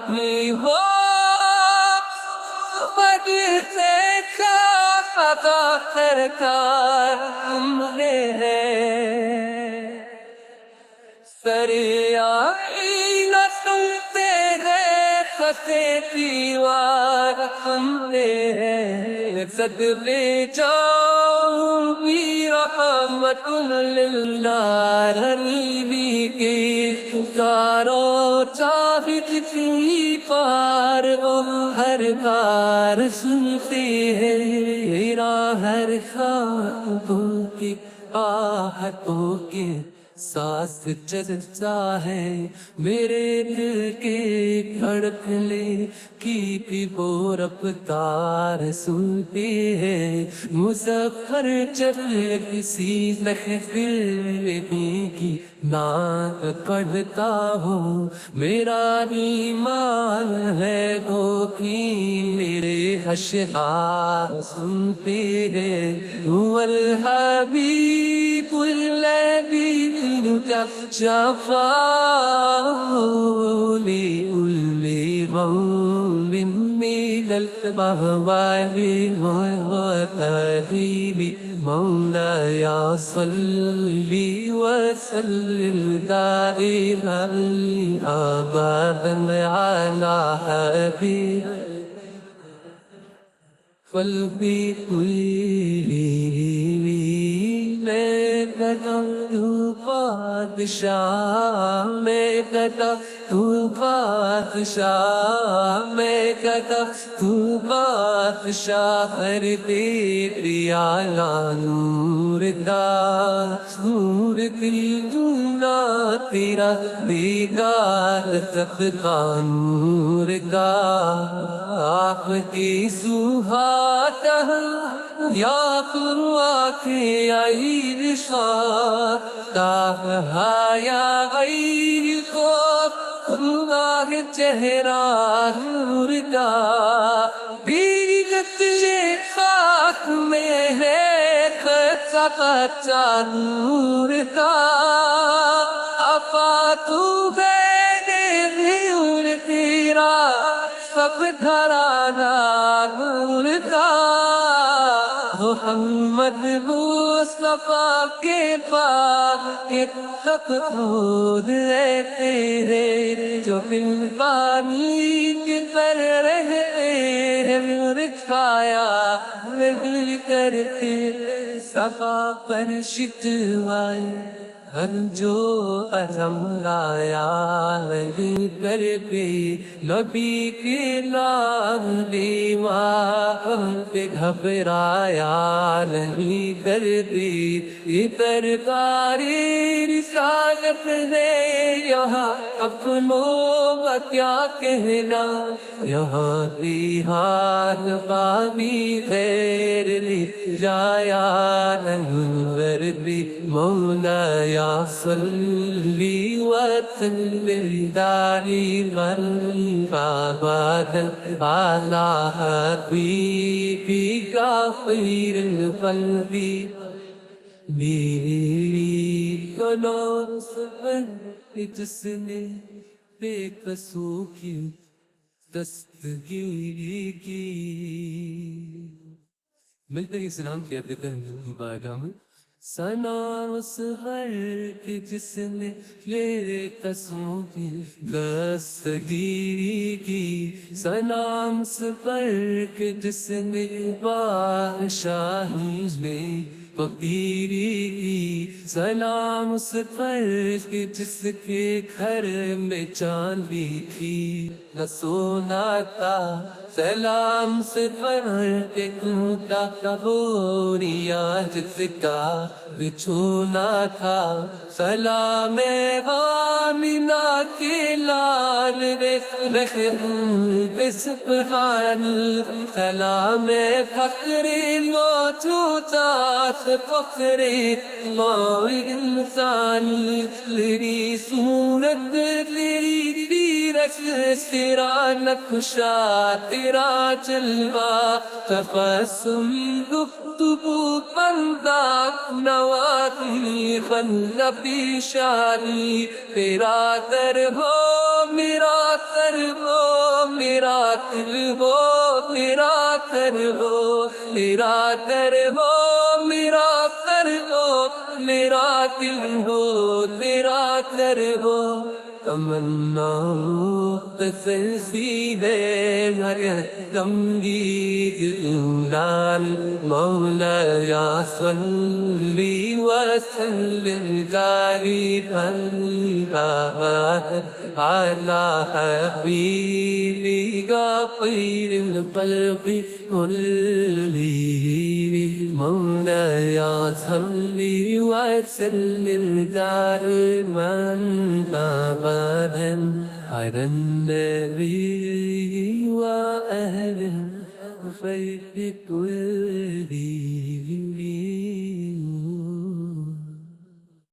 میں ہو بدلتے کا عطا سرکار تمہیں ہے سریائی نہ سنتے ہیں خطے دیوار تمہیں ہے صدقے جاؤں بھی رحمت للہ حبیبی کی پکارو چاہے کتنی پار ہو ہر بار سنتے ہیں ہر خوابوں کی آہتوں کے سانس چلتا ہے میرے دل کے دھڑکنے کی بھی وہ رفتار سنتی ہے مسافر جب کسی محفل کی نعت پڑھتا ہوں میرا ایمان ہے وہ بھی میرے اشعار سنتے ہیں هو الحبیب الذی شفاء لكل غول من الأهوال والتهذيب مولاي صل وسلم دائما أبدا على حبيبك قلبي كله میں کہتا تو بادشاہ میں کہتا تو بادشاہ میں کہتا تو بادشاہ ہر تیری اعلیٰ نور دا نور دل دنا تیرا دیدار تب کا نور دا آپ کی سہاتا یا قرآن کے عید شاہ یا غیر خوف خدا کے چہرہ نور دا بیگت یہ خاک میں ہے کچا کچا نور دا افا تو بینے دیور تیرا سب دھرانا نور دا محمد مصطفیٰ کے پاس ایک خود ہے تیرے جو دل پانی کے پر رہتے ہیں رکھایا رہ کرتے صفا پر شتوائے ہر جو عزم لایا رہ کر پہ نبی کے نام دیوان پہ گھبرایا نہیں کرتی یہ ترکاری رسالت ہے یہاں اپنوں کا کیا کہنا یہاں دیہات پانی خیر لے جایا ننور بھی مولا یا صلی وسلم دائما ابدا على حبيبك خير القلب میری کنار سفر جس نے بے قصوں کی دستگیری کی ملتے ہی سلام کیا دیتے ہیں باغا میں سنا اس ہر کے جس نے میرے قصوں کی دستگیری کی سلام اس پر کے جس نے بادشاہی میں فقیری کی سلام اس پر کے جس کے گھر میں چاندی تھی نہ سونا تھا سلام سے پر کے ٹوٹا کبوریا جس کا بچھونا تھا سلام آمینہ کے لال سبحان سلام فخر موجودا فخر الله إنسان لري سونت لري ديرك استرانك شاترا جلوا تفسم دفتبوت من ذاك نواتني فن پیشانی تیرا در ہو میرا تر ہو میرا دل ہو میرا تر ہو میرا در ہو میرا تر ہو میرا دل ہو میرا تر ہو تمنا تسلسل ہر دم دلال مولایا صلی وسلم دائما على حبيبك خير الخلق كلهم مولاي صل وسلم دائما أبدا على النبي وأهله خير كلهم